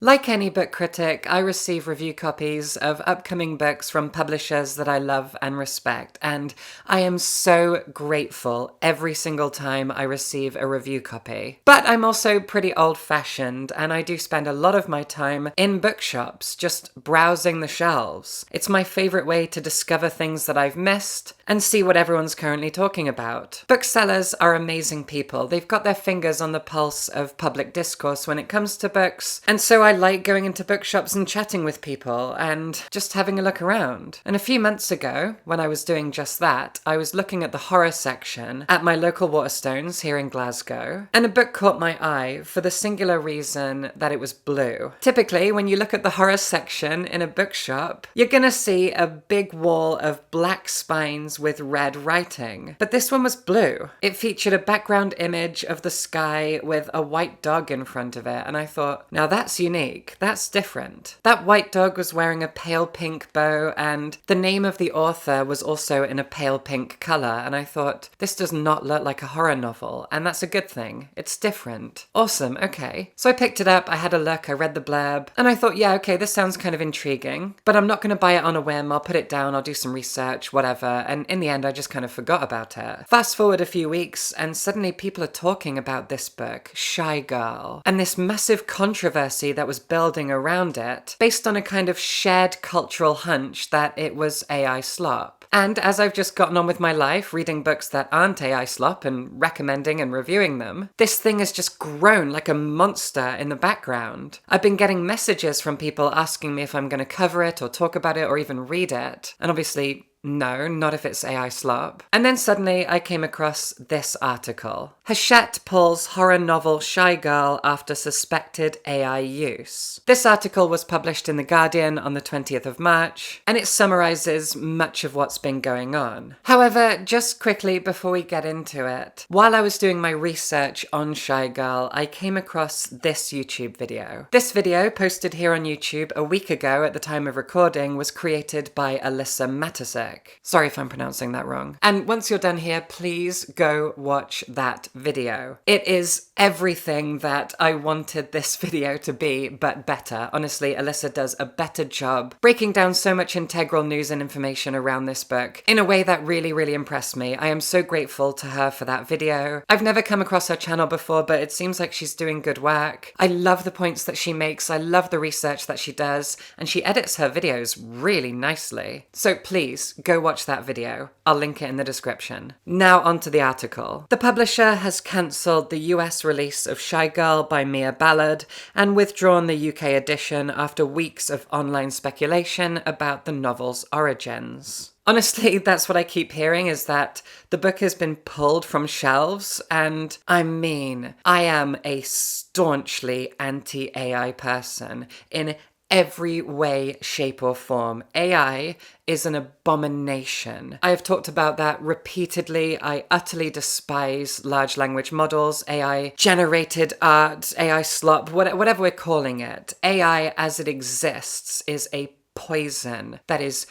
Like any book critic, I receive review copies of upcoming books from publishers that I love and respect, and I am so grateful every single time I receive a review copy. But I'm also pretty old-fashioned, and I do spend a lot of my time in bookshops, just browsing the shelves. It's my favorite way to discover things that I've missed and see what everyone's currently talking about. Booksellers are amazing people. They've got their fingers on the pulse of public discourse when it comes to books, and so I like going into bookshops and chatting with people and just having a look around. And a few months ago, when I was doing just that, I was looking at the horror section at my local Waterstones here in Glasgow, and a book caught my eye for the singular reason that it was blue. Typically, when you look at the horror section in a bookshop, you're gonna see a big wall of black spines with red writing. But this one was blue. It featured a background image of the sky with a white dog in front of it, and I thought, now that's unique. That's different. That white dog was wearing a pale pink bow, and the name of the author was also in a pale pink colour, and I thought, this does not look like a horror novel, and that's a good thing. It's different. Awesome, okay. So I picked it up, I had a look, I read the blurb, and I thought, yeah, okay, this sounds kind of intriguing, but I'm not going to buy it on a whim. I'll put it down, I'll do some research, whatever, and in the end, I just kind of forgot about it. Fast forward a few weeks, and suddenly people are talking about this book, Shy Girl, and this massive controversy that was building around it based on a kind of shared cultural hunch that it was AI slop. And as I've just gotten on with my life, reading books that aren't AI slop and recommending and reviewing them, this thing has just grown like a monster in the background. I've been getting messages from people asking me if I'm going to cover it or talk about it or even read it. And obviously, no, not if it's AI slop. And then suddenly I came across this article. Hachette pulls horror novel Shy Girl after suspected AI use. This article was published in The Guardian on the 20th of March, and it summarizes much of what's been going on. However, just quickly before we get into it, while I was doing my research on Shy Girl, I came across this YouTube video. This video, posted here on YouTube a week ago at the time of recording, was created by Alyssa Matusek. Sorry if I'm pronouncing that wrong. And once you're done here, please go watch that video. It is everything that I wanted this video to be, but better. Honestly, Alyssa does a better job breaking down so much integral news and information around this book in a way that really, really impressed me. I am so grateful to her for that video. I've never come across her channel before, but it seems like she's doing good work. I love the points that she makes. I love the research that she does, and she edits her videos really nicely. So please, go watch that video. I'll link it in the description. Now onto the article. The publisher has cancelled the US release of Shy Girl by Mia Ballard and withdrawn the UK edition after weeks of online speculation about the novel's origins. Honestly, that's what I keep hearing, is that the book has been pulled from shelves, and I mean, I am a staunchly anti-AI person in every way, shape, or form. AI is an abomination. I have talked about that repeatedly. I utterly despise large language models, AI generated art, AI slop, whatever we're calling it. AI as it exists is a poison that is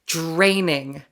draining.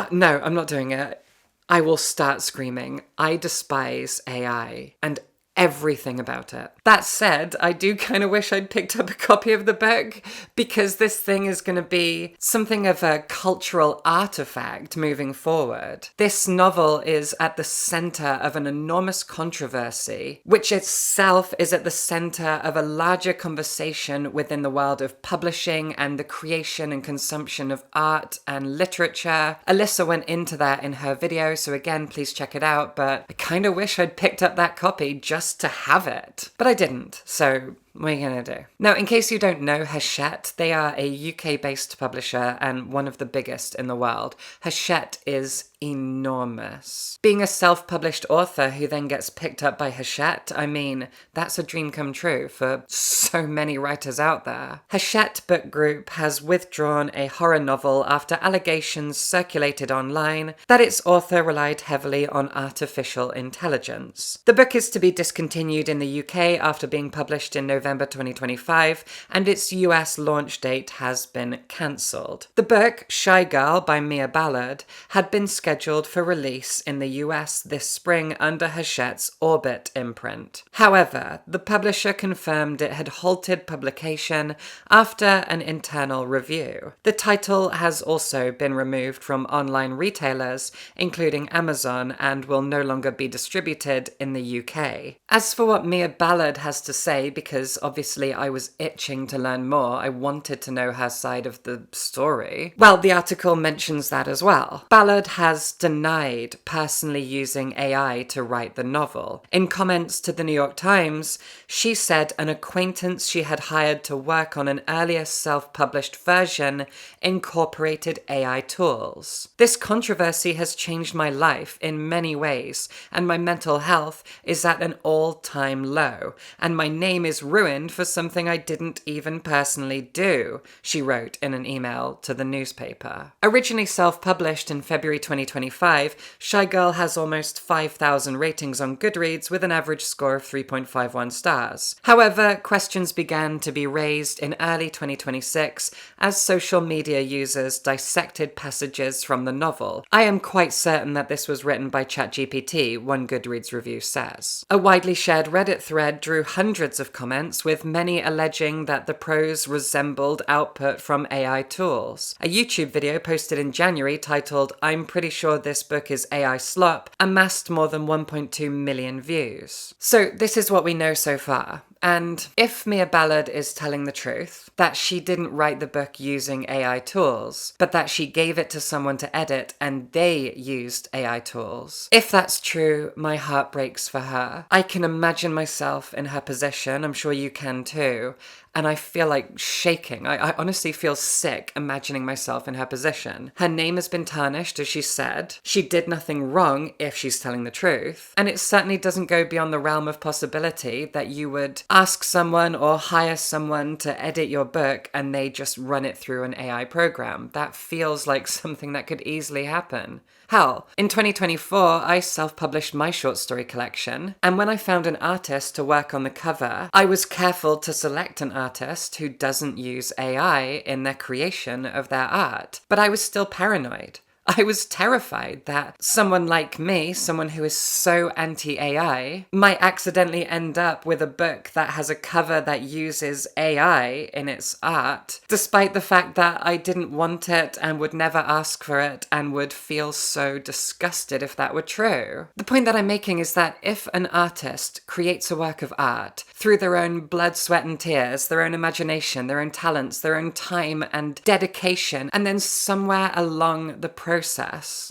No, I'm not doing it. I will start screaming. I despise AI and everything about it. That said, I do kind of wish I'd picked up a copy of the book, because this thing is going to be something of a cultural artifact moving forward. This novel is at the center of an enormous controversy, which itself is at the center of a larger conversation within the world of publishing and the creation and consumption of art and literature. Alyssa went into that in her video, so again, please check it out, but I kind of wish I'd picked up that copy just to have it. But I didn't, so what are you gonna do? Now, in case you don't know Hachette, they are a UK-based publisher and one of the biggest in the world. Hachette is enormous. Being a self-published author who then gets picked up by Hachette, I mean, that's a dream come true for so many writers out there. Hachette Book Group has withdrawn a horror novel after allegations circulated online that its author relied heavily on artificial intelligence. The book is to be discontinued in the UK after being published in November November 2025, and its US launch date has been cancelled. The book, Shy Girl by Mia Ballard, had been scheduled for release in the US this spring under Hachette's Orbit imprint. However, the publisher confirmed it had halted publication after an internal review. The title has also been removed from online retailers, including Amazon, and will no longer be distributed in the UK. As for what Mia Ballard has to say, because obviously I was itching to learn more, I wanted to know her side of the story, well, the article mentions that as well. Ballard has denied personally using AI to write the novel. In comments to the New York Times, she said an acquaintance she had hired to work on an earlier self-published version incorporated AI tools. This controversy has changed my life in many ways, and my mental health is at an all-time low, and my name is ruined for something I didn't even personally do, she wrote in an email to the newspaper. Originally self-published in February 2025, Shy Girl has almost 5,000 ratings on Goodreads with an average score of 3.51 stars. However, questions began to be raised in early 2026 as social media users dissected passages from the novel. I am quite certain that this was written by ChatGPT, one Goodreads review says. A widely shared Reddit thread drew hundreds of comments, with many alleging that the prose resembled output from AI tools. A YouTube video posted in January titled "I'm pretty sure this book is AI slop" amassed more than 1.2 million views. So this is what we know so far. And if Mia Ballard is telling the truth, that she didn't write the book using AI tools, but that she gave it to someone to edit and they used AI tools, if that's true, my heart breaks for her. I can imagine myself in her position, I'm sure you can too, and I feel like shaking. I honestly feel sick imagining myself in her position. Her name has been tarnished, as she said. She did nothing wrong if she's telling the truth. And it certainly doesn't go beyond the realm of possibility that you would ask someone or hire someone to edit your book and they just run it through an AI program. That feels like something that could easily happen. Hell, in 2024, I self-published my short story collection, and when I found an artist to work on the cover, I was careful to select an artist who doesn't use AI in their creation of their art. But I was still paranoid. I was terrified that someone like me, someone who is so anti-AI, might accidentally end up with a book that has a cover that uses AI in its art, despite the fact that I didn't want it and would never ask for it and would feel so disgusted if that were true. The point that I'm making is that if an artist creates a work of art through their own blood, sweat and tears, their own imagination, their own talents, their own time and dedication, and then somewhere along the process,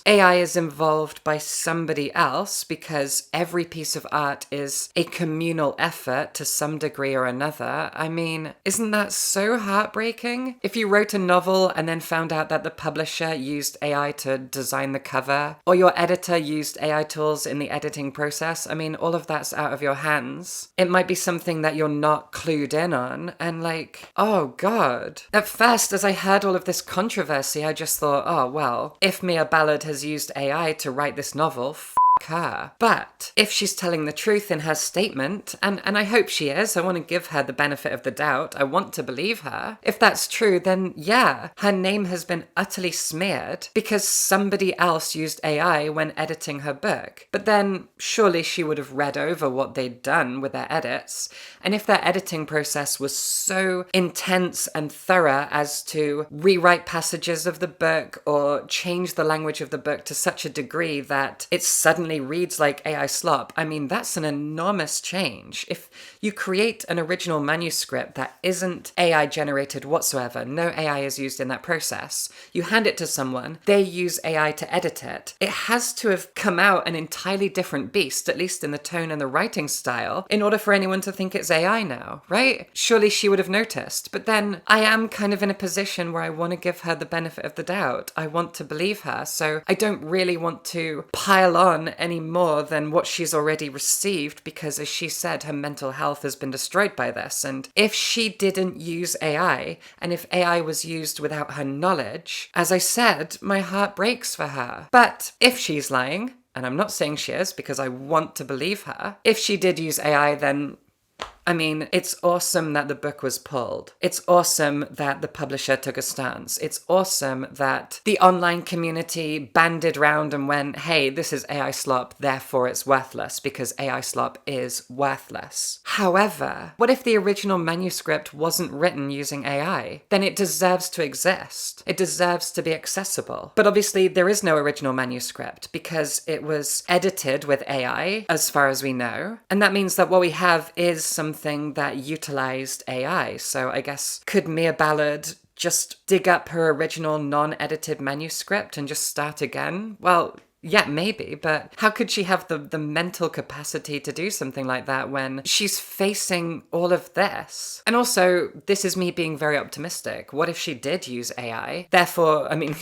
AI is involved by somebody else, because every piece of art is a communal effort to some degree or another. I mean, isn't that so heartbreaking? If you wrote a novel and then found out that the publisher used AI to design the cover, or your editor used AI tools in the editing process, I mean, all of that's out of your hands. It might be something that you're not clued in on, and like, oh God. At first, as I heard all of this controversy, I just thought, oh well, if Mia Ballard has used AI to write this novel, her. But if she's telling the truth in her statement, and I hope she is, I want to give her the benefit of the doubt, I want to believe her. If that's true, then yeah, her name has been utterly smeared because somebody else used AI when editing her book. But then surely she would have read over what they'd done with their edits, and if their editing process was so intense and thorough as to rewrite passages of the book or change the language of the book to such a degree that it suddenly reads like AI slop, I mean, that's an enormous change. If you create an original manuscript that isn't AI generated whatsoever, no AI is used in that process, you hand it to someone, they use AI to edit it, it has to have come out an entirely different beast, at least in the tone and the writing style, in order for anyone to think it's AI now, right? Surely she would have noticed. But then I am kind of in a position where I want to give her the benefit of the doubt. I want to believe her, so I don't really want to pile on any more than what she's already received, because as she said, her mental health has been destroyed by this. And if she didn't use AI, and if AI was used without her knowledge, as I said, my heart breaks for her. But if she's lying, and I'm not saying she is because I want to believe her, if she did use AI, then I mean, it's awesome that the book was pulled. It's awesome that the publisher took a stance. It's awesome that the online community banded round and went, hey, this is AI slop, therefore it's worthless, because AI slop is worthless. However, what if the original manuscript wasn't written using AI? Then it deserves to exist. It deserves to be accessible. But obviously, there is no original manuscript because it was edited with AI, as far as we know. And that means that what we have is something that utilized AI. So I guess, could Mia Ballard just dig up her original non-edited manuscript and just start again? Well, yeah, maybe, but how could she have the mental capacity to do something like that when she's facing all of this? And also, this is me being very optimistic. What if she did use AI? Therefore, I mean,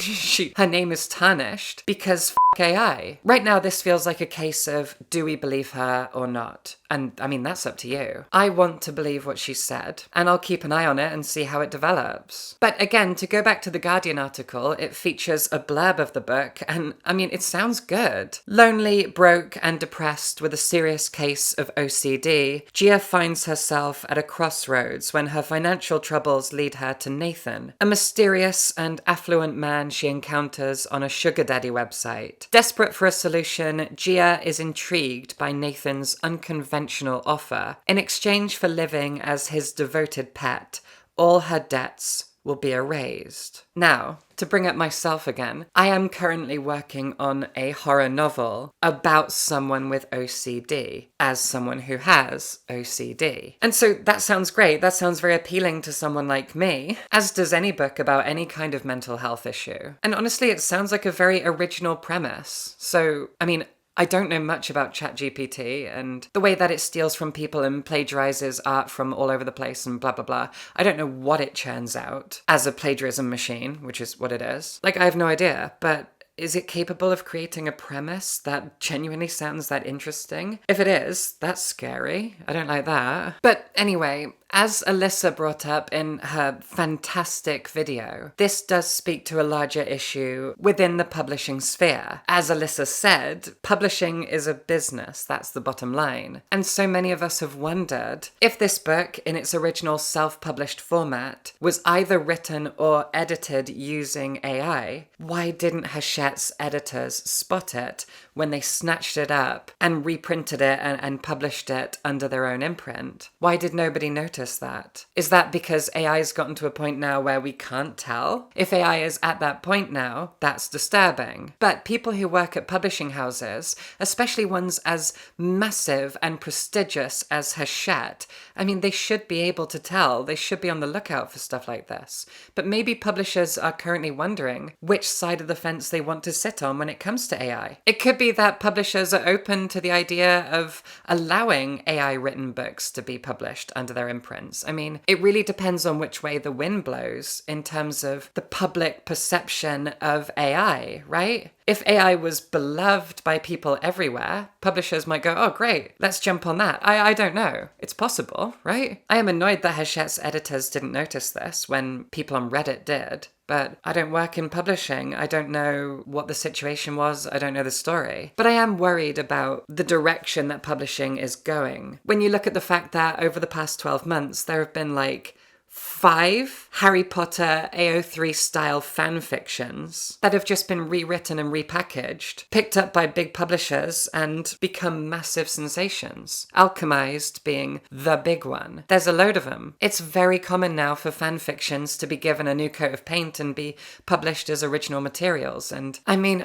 her name is tarnished because AI. Right now, this feels like a case of, do we believe her or not? And I mean, that's up to you. I want to believe what she said, and I'll keep an eye on it and see how it develops. But again, to go back to the Guardian article, it features a blurb of the book, and I mean, it sounds good. Lonely, broke, and depressed with a serious case of OCD, Gia finds herself at a crossroads when her financial troubles lead her to Nathan, a mysterious and affluent man she encounters on a sugar daddy website. Desperate for a solution, Gia is intrigued by Nathan's unconventional offer. In exchange for living as his devoted pet, all her debts will be erased. Now, to bring up myself again, I am currently working on a horror novel about someone with OCD, as someone who has OCD. And so that sounds great. That sounds very appealing to someone like me, as does any book about any kind of mental health issue. And honestly, it sounds like a very original premise. So, I mean, I don't know much about ChatGPT and the way that it steals from people and plagiarizes art from all over the place and blah, blah, blah. I don't know what it churns out as a plagiarism machine, which is what it is. Like, I have no idea, but is it capable of creating a premise that genuinely sounds that interesting? If it is, that's scary. I don't like that. But anyway, as Alyssa brought up in her fantastic video, this does speak to a larger issue within the publishing sphere. As Alyssa said, publishing is a business, that's the bottom line. And so many of us have wondered if this book, in its original self-published format, was either written or edited using AI, why didn't Hachette's editors spot it when they snatched it up and reprinted it and published it under their own imprint? Why did nobody notice that? Is that because AI's gotten to a point now where we can't tell? If AI is at that point now, that's disturbing. But people who work at publishing houses, especially ones as massive and prestigious as Hachette, I mean, they should be able to tell. They should be on the lookout for stuff like this. But maybe publishers are currently wondering which side of the fence they want to sit on when it comes to AI. It could be that publishers are open to the idea of allowing AI-written books to be published under their imprints. I mean, it really depends on which way the wind blows in terms of the public perception of AI, right? If AI was beloved by people everywhere, publishers might go, oh great, let's jump on that. I don't know. It's possible, right? I am annoyed that Hachette's editors didn't notice this when people on Reddit did. But I don't work in publishing. I don't know what the situation was. I don't know the story. But I am worried about the direction that publishing is going. When you look at the fact that over the past 12 months, there have been like 5 Harry Potter AO3 style fan fictions that have just been rewritten and repackaged, picked up by big publishers and become massive sensations. Alchemized being the big one. There's a load of them. It's very common now for fan fictions to be given a new coat of paint and be published as original materials. And I mean,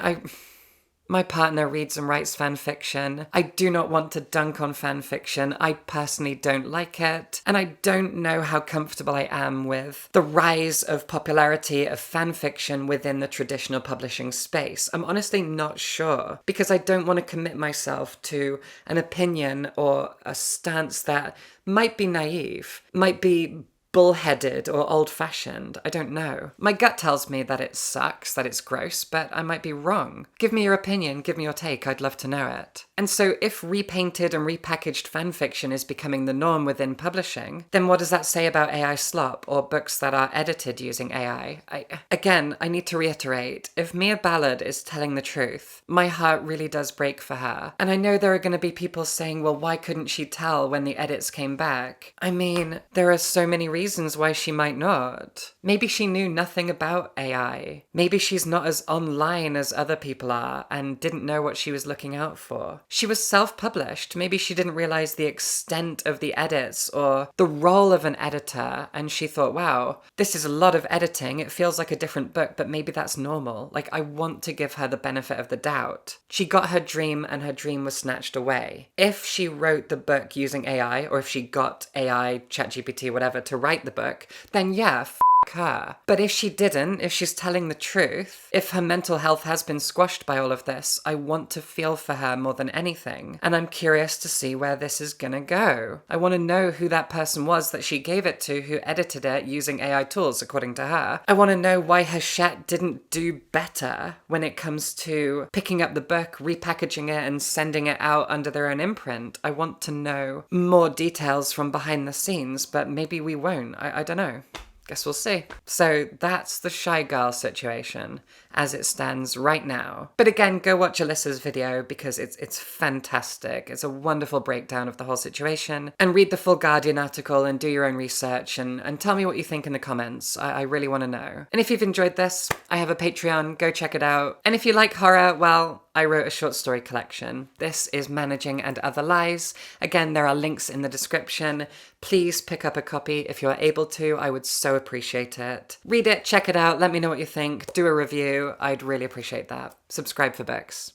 my partner reads and writes fan fiction. I do not want to dunk on fan fiction. I personally don't like it. And I don't know how comfortable I am with the rise of popularity of fan fiction within the traditional publishing space. I'm honestly not sure because I don't want to commit myself to an opinion or a stance that might be naive, might be bullheaded or old-fashioned. I don't know. My gut tells me that it sucks, that it's gross, but I might be wrong. Give me your opinion, give me your take, I'd love to know it. And so if repainted and repackaged fanfiction is becoming the norm within publishing, then what does that say about AI slop or books that are edited using AI? Again, I need to reiterate, if Mia Ballard is telling the truth, my heart really does break for her. And I know there are going to be people saying, well, why couldn't she tell when the edits came back? I mean, there are so many reasons why she might not. Maybe she knew nothing about AI. Maybe she's not as online as other people are and didn't know what she was looking out for. She was self-published. Maybe she didn't realize the extent of the edits or the role of an editor, and she thought, wow, this is a lot of editing. It feels like a different book, but maybe that's normal. Like, I want to give her the benefit of the doubt. She got her dream and her dream was snatched away. If she wrote the book using AI, or if she got AI, ChatGPT, whatever, to write the book, then yeah, her. But if she didn't, if she's telling the truth, if her mental health has been squashed by all of this, I want to feel for her more than anything. And I'm curious to see where this is gonna go. I want to know who that person was that she gave it to who edited it using AI tools, according to her. I want to know why Hachette didn't do better when it comes to picking up the book, repackaging it, and sending it out under their own imprint. I want to know more details from behind the scenes, but maybe we won't. I don't know. Guess we'll see. So that's the Shy Girl situation as it stands right now. But again, go watch Alyssa's video because it's fantastic. It's a wonderful breakdown of the whole situation. And read the full Guardian article and do your own research and tell me what you think in the comments. I really want to know. And if you've enjoyed this, I have a Patreon. Go check it out. And if you like horror, well, I wrote a short story collection. This is Managing and Other Lies. Again, there are links in the description. Please pick up a copy if you're able to. I would so appreciate it. Read it, check it out, let me know what you think, do a review. I'd really appreciate that. Subscribe for books.